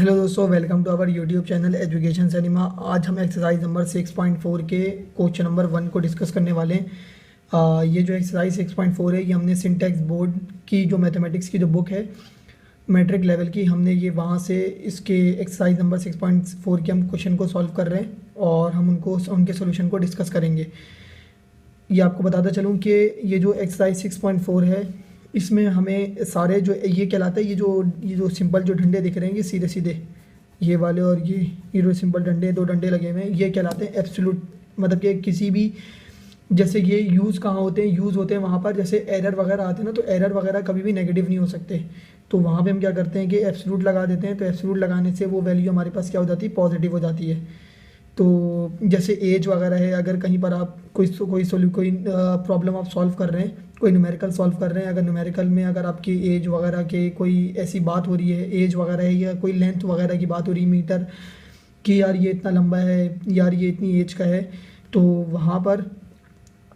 Hello दोस्तों, welcome to our YouTube channel Education Cinema. आज हम एक्सरसाइज नंबर 6.4 के क्वेश्चन नंबर 1 को डिस्कस करने वाले हैं। ये जो एक्सरसाइज 6.4 है, ये हमने सिंटैक्स बोर्ड की जो मैथमेटिक्स की जो बुक है मैट्रिक लेवल की, हमने ये वहाँ से इसके एक्सरसाइज नंबर 6.4 के हम क्वेश्चन को सॉल्व कर रहे हैं और हम उनके सोल्यूशन को डिस्कस करेंगे। ये आपको बताता चलूँ कि ये जो एक्सरसाइज 6.4 है, इसमें हमें सारे जो ये कहलाता है, ये जो सिंपल जो डंडे दिख रहे हैं, ये सीधे सीधे ये वाले, और ये जो सिंपल डंडे, दो डंडे लगे हुए हैं, ये कहलाते हैं एब्सोल्यूट। मतलब कि किसी भी, जैसे ये यूज़ कहाँ होते हैं, यूज़ होते हैं वहाँ पर जैसे एरर वगैरह आते हैं ना, तो एरर वगैरह कभी भी नेगेटिव नहीं हो सकते। तो वहाँ पे हम क्या करते हैं कि एब्सोल्यूट लगा देते हैं। तो एब्सोल्यूट लगाने से वो वैल्यू हमारे पास क्या हो जाती है, पॉजिटिव हो जाती है। तो जैसे एज वगैरह है, अगर कहीं पर आप कोई प्रॉब्लम आप सॉल्व कर रहे हैं, कोई न्यूमेरिकल सॉल्व कर रहे हैं, अगर न्यूमेरिकल में अगर आपकी एज वगैरह के कोई ऐसी बात हो रही है, एज वगैरह है या कोई लेंथ वगैरह की बात हो रही है, मीटर कि यार ये इतना लंबा है, यार ये इतनी एज का है, तो वहाँ पर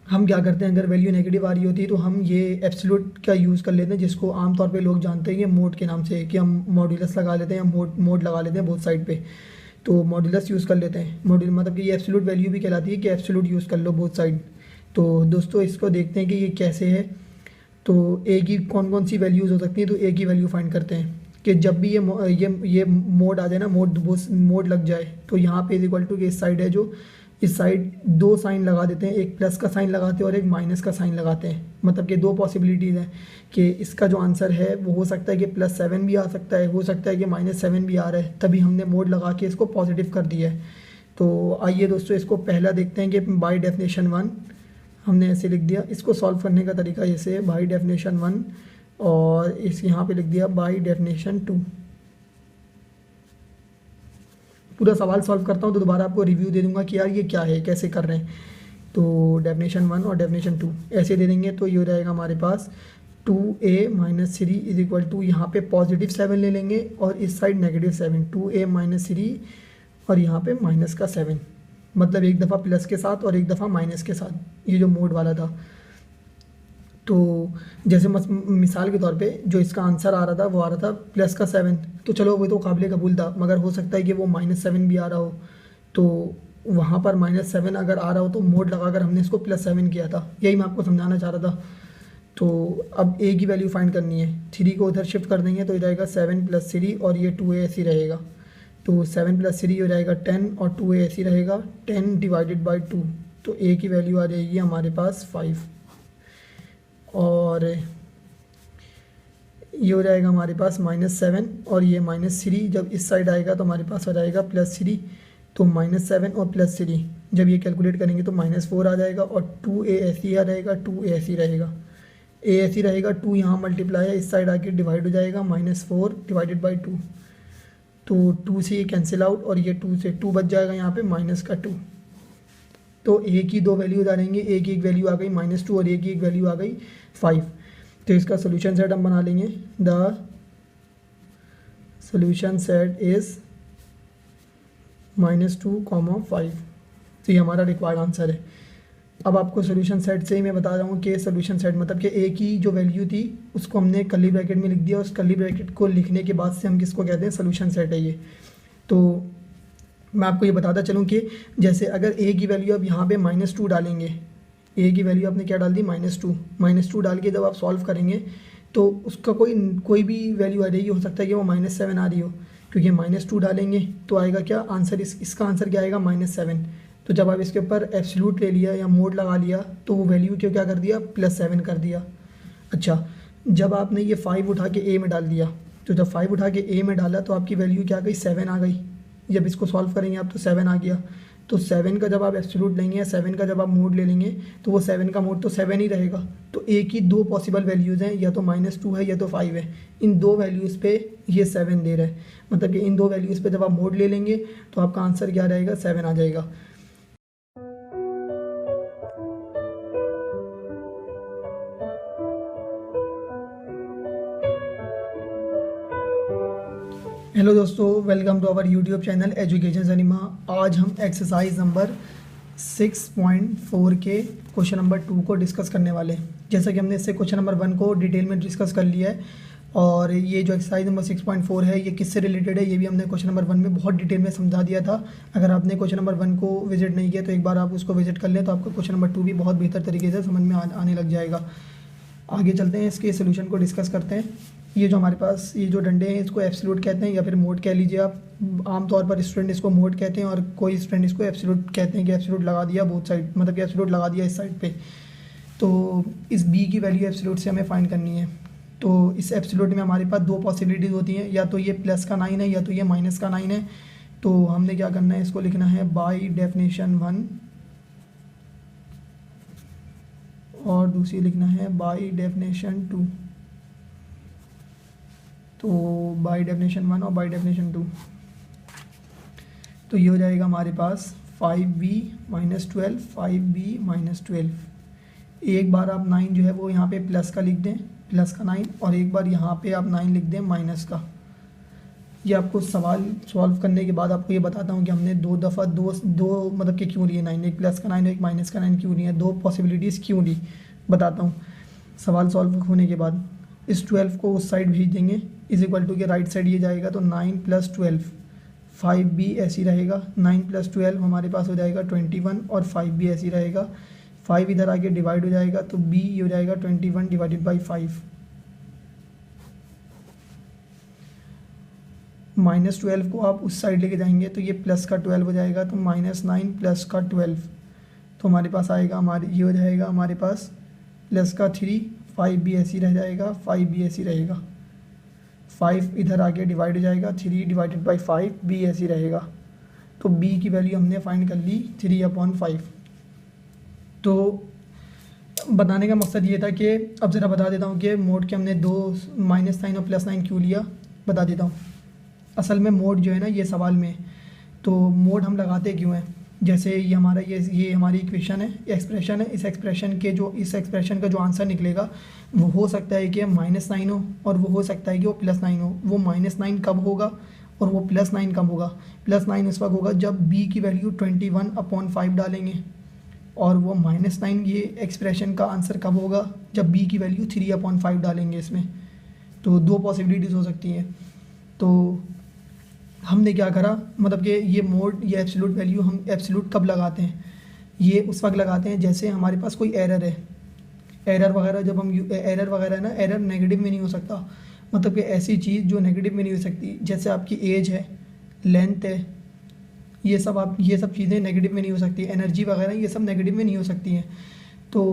हम क्या करते हैं, अगर वैल्यू नेगेटिव आ रही होती है तो हम ये एब्सोल्यूट का यूज़ कर लेते हैं, जिसको आमतौर पे लोग जानते हैं ये मोड के नाम से, कि हम मॉड्यूलस लगा लेते हैं या मोड लगा लेते हैं बोथ साइड पे। तो मॉड्यूलस यूज़ कर लेते हैं। मॉड्यूल मतलब कि ये एब्सोल्यूट वैल्यू भी कहलाती है कि एब्सोल्यूट यूज़ कर लो बोथ साइड। तो दोस्तों इसको देखते हैं कि ये कैसे है। तो ए की कौन कौन सी वैल्यूज़ हो सकती हैं, तो ए की वैल्यू फाइंड करते हैं कि जब भी ये मोड आ जाए ना, मोड लग जाए, तो यहाँ पे इज इक्वल टू इस साइड है, जो इस साइड दो साइन लगा देते हैं, एक प्लस का साइन लगाते हैं और एक माइनस का साइन लगाते हैं। मतलब कि दो पॉसिबिलिटीज़ हैं कि इसका जो आंसर है वो हो सकता है कि +7 भी आ सकता है, हो सकता है कि -7 भी आ रहा है, तभी हमने मोड लगा के इसको पॉजिटिव कर दिया है। तो आइए दोस्तों इसको पहला देखते हैं कि बाई डेफिनेशन 1 हमने ऐसे लिख दिया। इसको सॉल्व करने का तरीका जैसे है, बाई डेफिनेशन 1 और इस यहाँ पे लिख दिया बाई डेफिनेशन 2। पूरा सवाल सॉल्व करता हूँ तो दोबारा आपको रिव्यू दे दूंगा कि यार ये क्या है, कैसे कर रहे हैं। तो डेफिनेशन 1 और डेफिनेशन 2 ऐसे दे देंगे, तो ये हो जाएगा हमारे पास 2a - 3 इज इक्वल टू, यहाँ पे +7 ले लेंगे और इस साइड -7, 2a - 3 और यहाँ पे -7, मतलब एक दफ़ा प्लस के साथ और एक दफ़ा माइनस के साथ, ये जो मोड वाला था। तो जैसे मिसाल के तौर पे जो इसका आंसर आ रहा था वो आ रहा था +7, तो चलो वो तो काबिल कबूल था, मगर हो सकता है कि वो -7 भी आ रहा हो। तो वहाँ पर -7 अगर आ रहा हो तो मोड लगाकर हमने इसको +7 किया था, यही मैं आपको समझाना चाह रहा था। तो अब ए की वैल्यू फाइंड करनी है, 3 को उधर शिफ्ट कर देंगे तो हो जाएगा 7 + 3 और ये 2a ऐसे रहेगा। तो 7 + 3 हो जाएगा 10 और 2a ऐसे रहेगा 10 / 2। तो ए की वैल्यू आ जाएगी हमारे पास 5 और ये हो जाएगा हमारे पास -7 और ये -3, जब इस साइड आएगा तो हमारे पास हो जाएगा +3। तो -7 और +3 जब ये कैलकुलेट करेंगे तो -4 आ जाएगा और 2a ऐसे ही आ जाएगा, 2a ऐसे ही रहेगा, a ऐसे ही रहेगा, 2 यहाँ मल्टीप्लाई है, इस साइड आके डिवाइड हो जाएगा, -4 / 2। तो 2 से ये कैंसिल आउट और ये 2 से 2 बच जाएगा यहाँ पे -2। तो ए की दो वैल्यूज आ जाएंगी, ए की एक वैल्यू आ गई -2 और ए की एक वैल्यू आ गई 5। तो इसका सोल्यूशन सेट हम बना लेंगे, द सोल्यूशन सेट इज़ -2, 5। तो ये हमारा रिक्वायर्ड आंसर है। अब आपको सोल्यूशन सेट से ही मैं बता रहा हूँ कि सोल्यूशन सेट मतलब कि ए की जो वैल्यू थी उसको हमने कर्ली ब्रैकेट में लिख दिया, उस कर्ली ब्रैकेट को लिखने के बाद से हम किसको कहते हैं, सोल्यूशन सेट है ये। तो मैं आपको ये बताता चलूँ कि जैसे अगर ए की वैल्यू अब यहाँ पे -2 डालेंगे, ए की वैल्यू आपने क्या डाल दी, -2 डाल के जब आप सॉल्व करेंगे तो उसका कोई भी वैल्यू आ जाएगी, हो सकता है कि वो -7 आ रही हो, क्योंकि -2 डालेंगे तो आएगा क्या आंसर, इसका आंसर क्या आएगा, -7। तो जब आप इसके ऊपर एब्सोल्यूट ले लिया या मोड लगा लिया तो वो वैल्यू क्यों क्या कर दिया, +7 कर दिया। अच्छा, जब आपने ये 5 उठा के ए में डाल दिया, तो जब 5 उठा के ए में डाला तो आपकी वैल्यू क्या आ गई, 7 आ गई। जब इसको सॉल्व करेंगे आप तो 7 आ गया। तो 7 का जब आप एब्सोल्यूट लेंगे या 7 का जब आप मोड ले लेंगे तो वो 7 का मोड तो 7 ही रहेगा। तो ए की दो पॉसिबल वैल्यूज़ हैं, या तो -2 है या तो 5 है। इन दो वैल्यूज़ पे ये 7 दे रहा है, मतलब कि इन दो वैल्यूज़ पे जब आप मोड ले लेंगे तो आपका आंसर क्या रहेगा, 7 आ जाएगा। हेलो दोस्तों, welcome to our YouTube channel Education Cinema. आज हम एक्सरसाइज नंबर 6.4 के क्वेश्चन नंबर 2 को डिस्कस करने वाले हैं। जैसा कि हमने इससे क्वेश्चन नंबर 1 को डिटेल में डिस्कस कर लिया है और ये जो एक्सरसाइज नंबर 6.4 है ये किससे रिलेटेड है ये भी हमने क्वेश्चन नंबर 1 में बहुत डिटेल में समझा दिया था। अगर आपने क्वेश्चन नंबर 1 को विजिट नहीं किया तो एक बार आप उसको विजिट कर लें तो आपको क्वेश्चन नंबर 2 भी बहुत बेहतर तरीके से समझ में आने लग जाएगा। आगे चलते हैं, इसके सोल्यूशन को डिस्कस करते हैं। ये जो हमारे पास ये जो डंडे हैं इसको एब्सोल्यूट कहते हैं या फिर मोड कह लीजिए आप। आमतौर पर स्टूडेंट इसको मोड कहते हैं और कोई स्टूडेंट इसको एब्सोल्यूट कहते हैं कि एब्सोल्यूट लगा दिया बोथ साइड, मतलब कि एब्सोल्यूट लगा दिया इस साइड पे। तो इस बी की वैल्यू एब्सोल्यूट से हमें फाइंड करनी है। तो इस एब्सोल्यूट में हमारे पास 2 पॉसिबिलिटीज़ होती हैं, या तो ये प्लस का 9 है या तो ये माइनस का 9 है। तो हमने क्या करना है, इसको लिखना है बाई डेफिनेशन 1 और दूसरी लिखना है बाई डेफिनेशन 2। तो बाई डेफिनेशन 1 और बाई डेफिनेशन 2, तो ये हो जाएगा हमारे पास 5b - 12 5b - 12। एक बार आप 9 जो है वो यहाँ पे प्लस का लिख दें, प्लस का 9, और एक बार यहाँ पे आप 9 लिख दें माइनस का। ये आपको सवाल सॉल्व करने के बाद आपको ये बताता हूँ कि हमने 2 दफ़ा दो मतलब कि क्यों लिए 9, एक प्लस का 9 एक माइनस का 9 क्यों लिए, 2 पॉसिबिलिटीज़ क्यों ली, बताता हूँ सवाल सॉल्व होने के बाद। इस 12 को उस साइड भेज देंगे, इज इक्वल टू के राइट साइड ये जाएगा तो 9 + 12 5b ऐसी रहेगा। 9 + 12 हमारे पास हो जाएगा 21 और 5b ऐसी रहेगा। 5 इधर आके डिवाइड हो जाएगा तो b ये हो जाएगा 21 / 5। -12 को आप उस साइड लेके जाएंगे तो ये प्लस का 12 हो जाएगा, तो -9 प्लस का 12, तो हमारे पास आएगा ये हो जाएगा हमारे पास प्लस का 3, 5b ऐसी रह जाएगा, 5b ऐसी रहेगा। 5 इधर आके डिवाइड हो जाएगा, 3 / 5 b ऐसी रहेगा। तो b की वैल्यू हमने फाइंड कर ली 3/5। तो बताने का मकसद ये था कि अब ज़रा बता देता हूँ कि मोड के हमने 2 -9 और +9 क्यों लिया, बता देता हूँ। असल में मोड जो है ना ये सवाल में, तो मोड हम लगाते क्यों हैं, जैसे ये हमारा ये हमारी इक्वेशन है, एक्सप्रेशन है। इस एक्सप्रेशन का जो आंसर निकलेगा वो हो सकता है कि -9 हो और वो हो सकता है कि वो +9 हो। वो -9 कब होगा और वो +9 कब होगा? +9 उस वक्त होगा जब b की वैल्यू 21/5 डालेंगे, और वो -9 ये एक्सप्रेशन का आंसर कब होगा जब b की वैल्यू 3/5 डालेंगे इसमें। तो 2 पॉसिबिलिटीज़ हो सकती हैं। तो हमने क्या करा, मतलब कि ये मोड, ये एब्सोल्यूट वैल्यू हम एब्सोल्यूट कब लगाते हैं, ये उस वक्त लगाते हैं जैसे हमारे पास कोई एरर है। एरर वगैरह जब हम एरर वगैरह ना, एरर नेगेटिव में नहीं हो सकता, मतलब कि ऐसी चीज़ जो नेगेटिव में नहीं हो सकती, जैसे आपकी एज है, लेंथ है, ये सब चीज़ें नेगेटिव में नहीं हो सकती। एनर्जी वगैरह ये सब नेगेटिव में नहीं हो सकती हैं। तो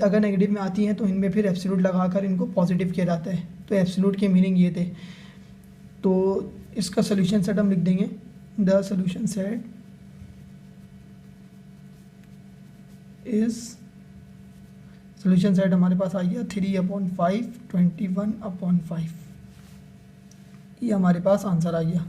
अगर नेगेटिव में आती हैं तो इनमें फिर एब्सोल्यूट लगाकर इनको पॉजिटिव किया जाता है। तो एब्सोल्यूट के मीनिंग ये थे। तो इसका सोल्यूशन सेट हम लिख देंगे, the solution set is, solution set हमारे पास आ गया 3/5 21/5, ये हमारे पास आंसर आ गया।